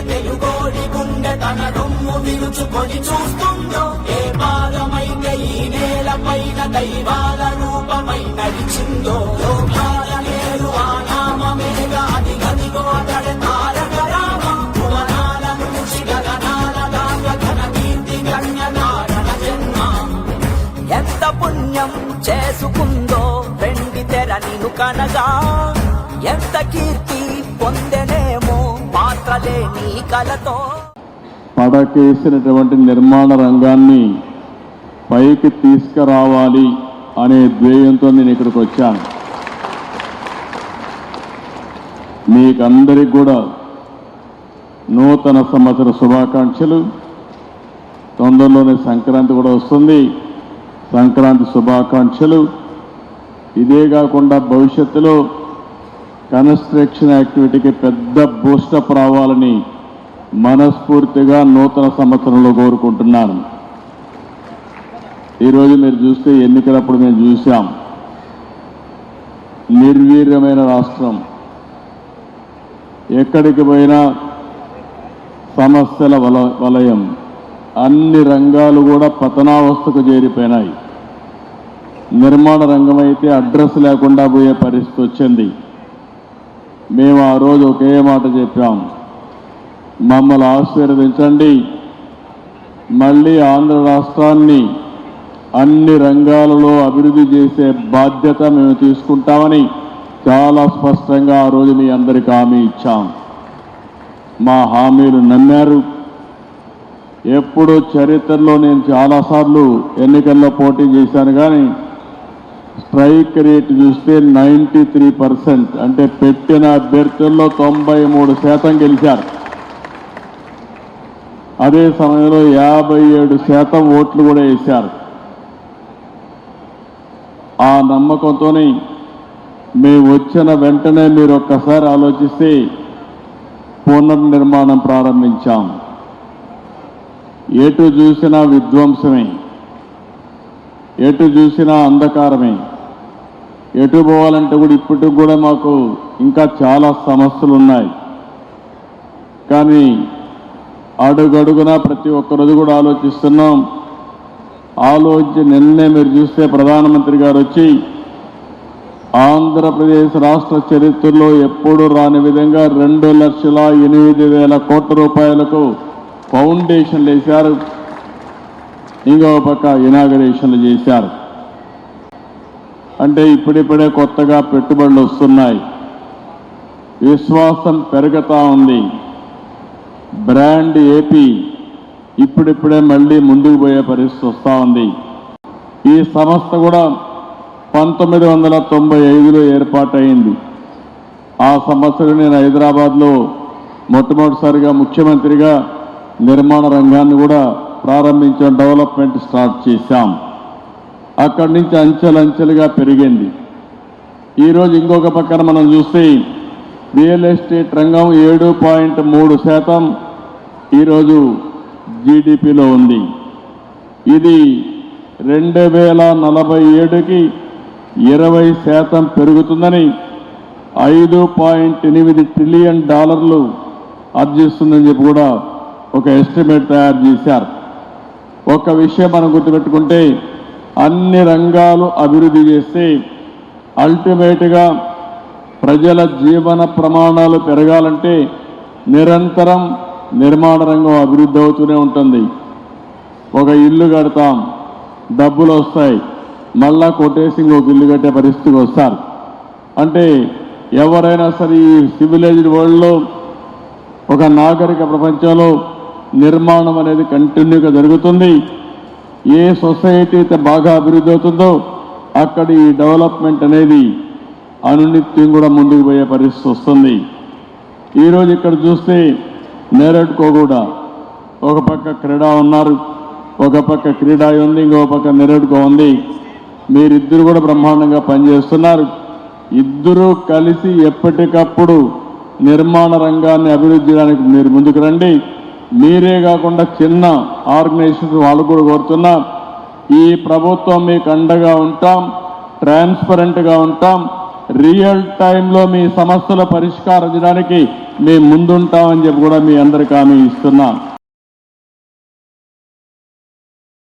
తెలుగోడి గుండె తన రొమ్ము విరుచుకొని చూస్తుందో, ఏ పాదమైతే ఈ నేల పైన దైవాల రూపమై నడిచిందో, లోకాల నేరు ఆ నామమేగా అది గదిగో అతడే తారక రామ. భువనాల నుంచి గగనాల దాకా ఘన కీర్తి గణ్యనారణ జన్మ. ఎంత పుణ్యం చేసుకుందో వెండి తెర నిన్ను కనగా, ఎంత కీర్తి పొందెనేమో పాత్రలే నీ కలతో. పడకేసినటువంటి నిర్మాణ రంగాన్ని పైకి తీసుకురావాలి అనే ధ్యేయంతో నేను ఇక్కడికి వచ్చాను. మీకందరికి కూడా నూతన సంవత్సర శుభాకాంక్షలు. తొందరలోనే సంక్రాంతి కూడా వస్తుంది. సంక్రాంతి శుభాకాంక్షలు. ఇదే కాకుండా భవిష్యత్తులో కన్స్ట్రక్షన్ యాక్టివిటీకి పెద్ద బూస్టప్ రావాలని మనస్ఫూర్తిగా నూతన సంవత్సరంలో కోరుకుంటున్నాను. ఈరోజు మీరు చూస్తే ఎన్నికలప్పుడు మేము చూసాం, నిర్వీర్యమైన రాష్ట్రం, ఎక్కడికి పోయినా సమస్యల వలయం, అన్ని రంగాలు కూడా పతనావస్థకు చేరిపోయినాయి. నిర్మాణ రంగం అయితే అడ్రస్ లేకుండా పోయే పరిస్థితి వచ్చింది. మేము ఆ రోజు ఒకే మాట చెప్పాం, మమ్మల్ని ఆశీర్వదించండి, మళ్ళీ ఆంధ్ర రాష్ట్రాన్ని అన్ని రంగాలలో అభివృద్ధి చేసే బాధ్యత మేము తీసుకుంటామని చాలా స్పష్టంగా ఆ రోజు మీ అందరికీ హామీ ఇచ్చాం. మా హామీలు నమ్మారు. ఎప్పుడూ చరిత్రలో నేను చాలాసార్లు ఎన్నికల్లో పోటీ చేశాను, కానీ స్ట్రైక్ రేట్ చూస్తే 93%, అంటే పెట్టిన అభ్యర్థుల్లో 93% గెలిచారు. అదే సమయంలో 57% ఓట్లు కూడా వేశారు. ఆ నమ్మకంతోనే మేము వచ్చిన వెంటనే మీరు ఒక్కసారి ఆలోచిస్తే పునర్నిర్మాణం ప్రారంభించాం. ఎటు చూసినా విధ్వంసమే, ఎటు చూసినా అంధకారమే. ఎటు పోవాలంటే కూడా ఇప్పటికి కూడా మాకు ఇంకా చాలా సమస్యలు ఉన్నాయి. కానీ అడుగడుగునా ప్రతి ఒక్కరోజు కూడా ఆలోచిస్తున్నాం. ఆలోచించి నిన్నే మీరు చూస్తే ప్రధానమంత్రి గారు వచ్చి ఆంధ్రప్రదేశ్ రాష్ట్ర చరిత్రలో ఎప్పుడూ రాని విధంగా 2,08,000 కోట్ల రూపాయలకు ఫౌండేషన్లు వేశారు. ఇంకో పక్క ఇనాగరేషన్లు చేశారు. అంటే ఇప్పుడిప్పుడే కొత్తగా పెట్టుబడులు వస్తున్నాయి, విశ్వాసం పెరుగుతూ ఉంది. బ్రాండ్ ఏపీ ఇప్పుడిప్పుడే మళ్ళీ ముందుకు పోయే పరిస్థితి వస్తూ ఉంది. ఈ సంస్థ కూడా 1995లో ఏర్పాటైంది. ఆ సంవత్సరం నేను హైదరాబాద్లో మొట్టమొదటిసారిగా ముఖ్యమంత్రిగా నిర్మాణ రంగాన్ని కూడా ప్రారంభించాం, డెవలప్మెంట్ స్టార్ట్ చేశాం. అక్కడి నుంచి అంచెలంచెలుగా పెరిగింది. ఈరోజు ఇంకొక పక్కన మనం చూస్తే రియల్ ఎస్టేట్ రంగం 7.3% ఈరోజు జీడిపిలో ఉంది. ఇది 2047కి 20% పెరుగుతుందని, $5.8 ట్రిలియన్ ఆర్జిస్తుందని చెప్పి కూడా ఒక ఎస్టిమేట్ తయారు చేశారు. ఒక విషయం మనం గుర్తుపెట్టుకుంటే, అన్ని రంగాలు అభివృద్ధి చేస్తే అల్టిమేట్గా ప్రజల జీవన ప్రమాణాలు పెరగాలంటే నిరంతరం నిర్మాణ రంగం అభివృద్ధి అవుతూనే ఉంటుంది. ఒక ఇల్లు కడతాం, డబ్బులు వస్తాయి, మళ్ళా కొట్టేసి ఇంకొక ఇల్లు కట్టే పరిస్థితికి వస్తారు. అంటే ఎవరైనా సరే ఈ సివిలైజ్డ్ వరల్డ్లో, ఒక నాగరిక ప్రపంచంలో నిర్మాణం అనేది కంటిన్యూగా జరుగుతుంది. ఏ సొసైటీ అయితే బాగా అభివృద్ధి అవుతుందో అక్కడ ఈ డెవలప్మెంట్ అనేది అనునిత్యం కూడా ముందుకు పోయే పరిస్థితి వస్తుంది. ఈరోజు ఇక్కడ చూస్తే నేరడ్కో కూడా ఒక పక్క క్రీడా ఉన్నారు, ఒక పక్క క్రీడా ఉంది, ఇంకో పక్క నేరడ్కో ఉంది. మీరిద్దరు కూడా బ్రహ్మాండంగా పనిచేస్తున్నారు. ఇద్దరూ కలిసి ఎప్పటికప్పుడు నిర్మాణ రంగాన్ని అభివృద్ధి చేయడానికి మీరు ముందుకు రండి. మీరే కాకుండా చిన్న ఆర్గనైజేషన్స్ వాళ్ళు కూడా కోరుతున్నా, ఈ ప్రభుత్వం మీకు అండగా ఉంటాం, ట్రాన్స్పరెంట్గా ఉంటాం, రియల్ టైంలో మీ సమస్యల పరిష్కారం చేయడానికి మేము ముందుంటామని చెప్పి కూడా మీ అందరికీ హామీ ఇస్తున్నాం.